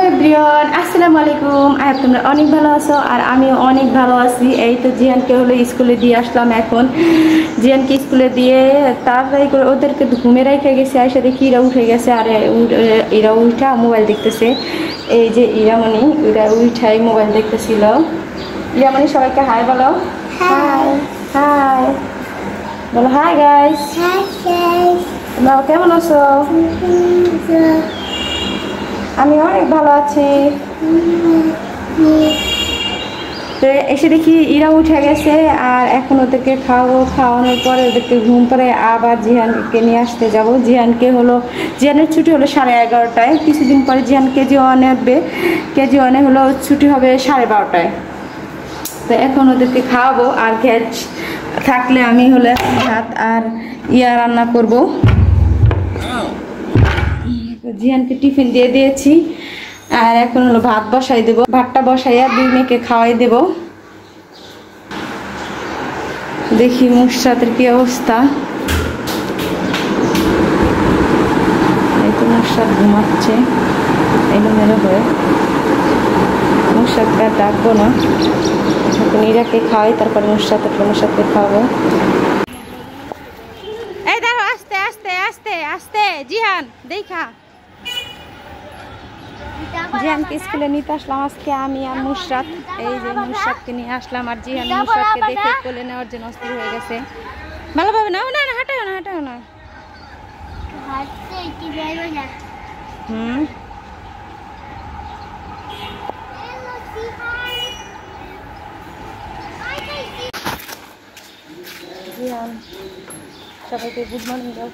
Everyone, আসসালামু আলাইকুম। তোমরা অনেক ভালো আছো আর আমিও অনেক ভালো আছি। এই তো জিয়ানকে হলো স্কুলে দিয়ে আসলাম। এখন জিয়ানকে স্কুলে দিয়ে তাড়াতাড়ি করে ওদেরকে ঘুমে রেখে গেছে। এসে দেখি ইরা উঠে গেছে আর ইরা উঠা মোবাইল দেখতেছে। এই যে ইরামণি, ইরা উঠাই মোবাইল দেখতেছিল। ইরামণি সবাইকে হাই বলো। হাই হাই বলো। Hi guys. তোমরা কেমন আছো? আমি অনেক ভালো আছি। তো এসে দেখি ইরা উঠে গেছে আর এখন ওদেরকে খাওয়ানোর পরে ওদেরকে ঘুম পরে আবার জিহানকে নিয়ে আসতে যাব। জিহানের ছুটি হলো 11:30টায়। কিছুদিন পরে জিহান কেজি ওয়ানে উঠবে। কেজি ওয়ানে হলো ছুটি হবে 12:30টায়। তো এখন ওদেরকে খাওয়াবো আর গ্যাস থাকলে আমি হলে ভাত আর রান্না করবো। জিহানকে টিফিন দিয়ে দিয়েছি আর এখন হলো ভাত বসাই দেবো। ভাতটা বসাইয়া দুই মেয়েকে খাওয়াই দেব। দেখি মুশরাতের কি অবস্থা। এই তো মুশরাত ঘুমাচ্ছে এলোমেলো হয়ে। মুশরাতকে আর ডাকবো না, এখন ইরাকে খাওয়াই, তারপরে মুশরাতকে খাওয়াবো। এই দেখো, আস্তে আস্তে আস্তে আস্তে জিহান দেখা। জিহানকে স্কুলে নিতে আসলাম আজকে আমি আর মুশরাত। এই যে মুশরাতকে নিয়ে আসলাম আর জিহান মুশরাতকে দেখে কোলে নেওয়ার জন্য অস্থির হয়ে গেছে। ভালোভাবে নাও না, হাঁটাও না, হাঁটাও না। জিহান সবাইকে গুড মর্নিং দাও।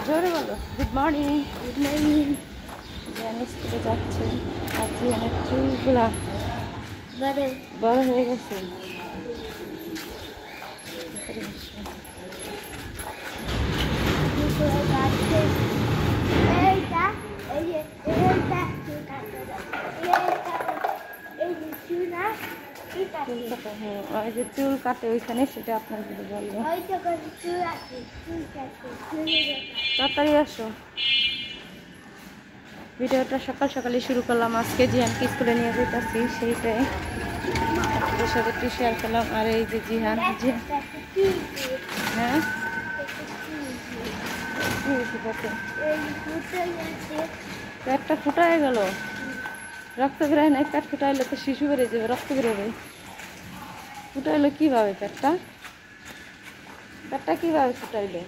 জোরে বলো good morning. Good morning. Jihan স্কুলে যাচ্ছে আর জিহানের চুলগুলা বড় হয়ে গেছে। ওই যে চুল কাটে ওইখানে, সেটা আপনার যদি বলবো। তাড়াতাড়ি আসো। ভিডিওটা সকাল সকালে শুরু করলাম আজকে। জিহানকে স্কুলে নিয়ে যেতেছি, সেইটাই আপনাদের সাথে একটু শেয়ার করলাম। আর এই যে জিহান, হ্যাঁ পেটটা ফুটায় গেল, রক্ত বেরোয় না। পেট ফুটাইলে তো শিশু বেরিয়ে যাবে, রক্ত বেরোবে। ফুটাইলো কিভাবে? পেটটা কিভাবে ফুটাইলো?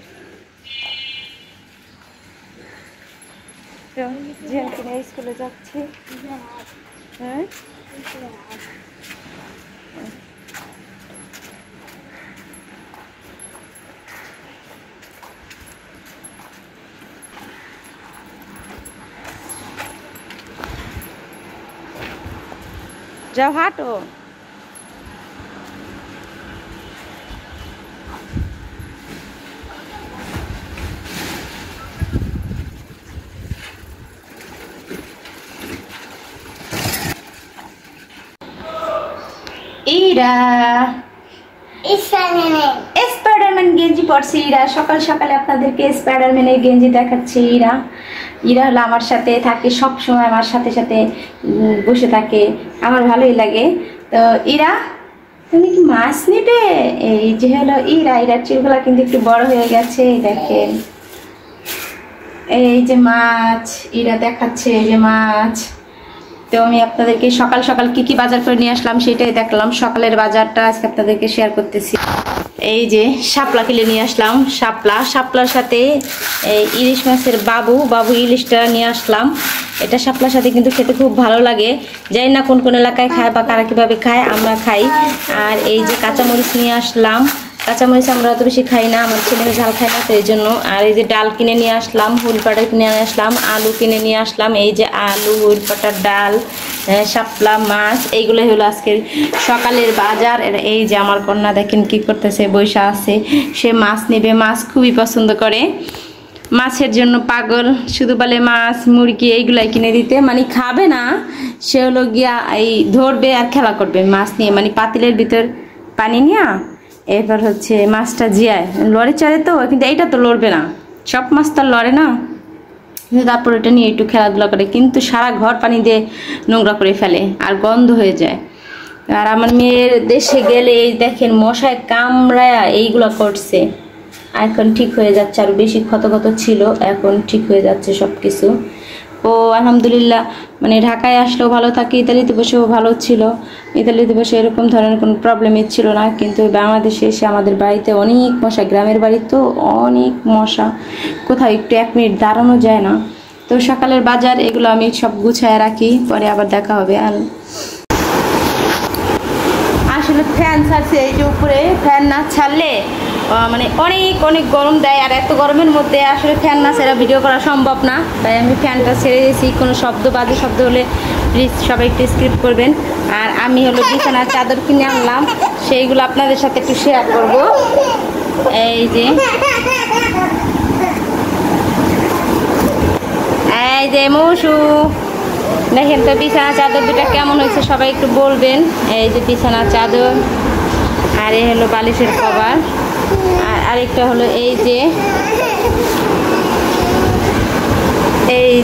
জিহানকে নিয়ে স্কুলে যাচ্ছি। হ্যাঁ যাও হাঁটো। ইরা স্পাইডারম্যান গেঞ্জি পরছে। ইরা সকাল সকালে আপনাদেরকে স্পাইডারম্যানের গেঞ্জি দেখাচ্ছে। ইরা হলো আমার সাথে থাকে, সব সময় আমার সাথে সাথে বসে থাকে, আমার ভালোই লাগে। তো ইরা তুমি কি মাছ নিবে? এই যে হলো ইরার চুলগুলা কিন্তু একটু বড় হয়ে গেছে, দেখেন। এই যে মাছ, ইরা দেখাচ্ছে এই যে মাছ। তো আমি আপনাদেরকে সকাল সকাল কি কি বাজার করে নিয়ে আসলাম সেটাই দেখলাম। সকালের বাজারটা আজকে আপনাদেরকে শেয়ার করতেছি। এই যে শাপলা কিনে নিয়ে আসলাম। শাপলার সাথে এই ইলিশ মাছের বাবু ইলিশটা নিয়ে আসলাম। এটা শাপলার সাথে কিন্তু খেতে খুব ভালো লাগে। জানি না কোন কোন এলাকায় খায় বা কারা কীভাবে খায়, আমরা খাই। আর এই যে কাঁচামরিচ নিয়ে আসলাম। কাঁচামরিচ আমরা অত বেশি খাই না, আমার ছেলে ঝাল খায় না, তো এই জন্য। আর এই যে ডাল কিনে নিয়ে আসলাম, হুলপাটা কিনে নিয়ে আসলাম, আলু কিনে নিয়ে আসলাম। এই যে আলু, হুলপাটার ডাল, শাপলা মাছ, এইগুলোই হলো আজকের সকালের বাজার। এই যে আমার কন্যা দেখেন কি করতেছে, বৈশা আছে। সে মাছ নেবে, মাছ খুবই পছন্দ করে, মাছের জন্য পাগল। শুধু বলে মাছ, মুরগি এইগুলাই কিনে দিতে, মানে খাবে না। সে হলো গিয়া এই ধরবে আর খেলা করবে মাছ নিয়ে, মানে পাতিলের ভিতর পানি নিয়ে এবার হচ্ছে মাছটা জিয়ায় লড়ে চড়ে। তো কিন্তু এইটা তো লড়বে না, সব মাছ তো লড়ে না। তারপর এটা নিয়ে একটু খেলাধুলা করে, কিন্তু সারা ঘর পানি দিয়ে নোংরা করে ফেলে আর গন্ধ হয়ে যায়। আর আমার মেয়ের দেশে গেলে এই দেখেন মশায় কামড়ায়া এইগুলো করছে, এখন ঠিক হয়ে যাচ্ছে। আর বেশি ক্ষত ছিল, এখন ঠিক হয়ে যাচ্ছে সব কিছু। ও আলহামদুলিল্লাহ, মানে ঢাকায় আসলেও ভালো থাকে, ইতালিতে বসেও ভালো ছিল। ইতালিতে বসে এরকম ধরনের কোনো প্রবলেমই ছিল না, কিন্তু বাংলাদেশে এসে আমাদের বাড়িতে অনেক মশা, গ্রামের বাড়ি তো অনেক মশা, কোথাও একটু 1 মিনিট দাঁড়ানো যায় না। তো সকালের বাজার এগুলো আমি সব গুছায় রাখি, পরে আবার দেখা হবে। আর আসলে ফ্যান ছাড়ছে, এই যে উপরে ফ্যান না ছাড়লে মানে অনেক অনেক গরম দেয়, আর এত গরমের মধ্যে আসলে ফ্যান না ছেড়ে ভিডিও করা সম্ভব না, তাই আমি ফ্যানটা ছেড়ে দিয়েছি। কোনো বাজে শব্দ হলে প্লিজ সবাই একটু স্কিপ করবেন। আর আমি হলো বিছানার চাদর কিনে আনলাম, সেইগুলো আপনাদের সাথে একটু শেয়ার করব। এই যে মৌসু, দেখেন তো বিছানা চাদর দুটা কেমন হয়েছে, সবাই একটু বলবেন। এই যে বিছানা চাদর, আর এই হলো বালিশের কভার, আর আরেকটা হলো এই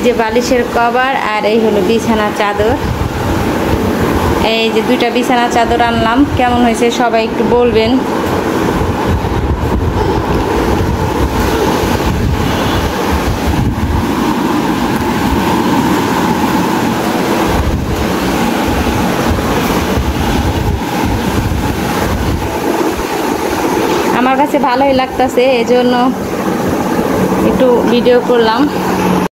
যে বালিশের কভার, আর এই হলো বিছানা চাদর। এই যে 2টা বিছানা চাদর আনলাম, কেমন হয়েছে সবাই একটু বলবেন। আমার কাছে ভালোই লাগতেছে, এজন্য একটু ভিডিও করলাম।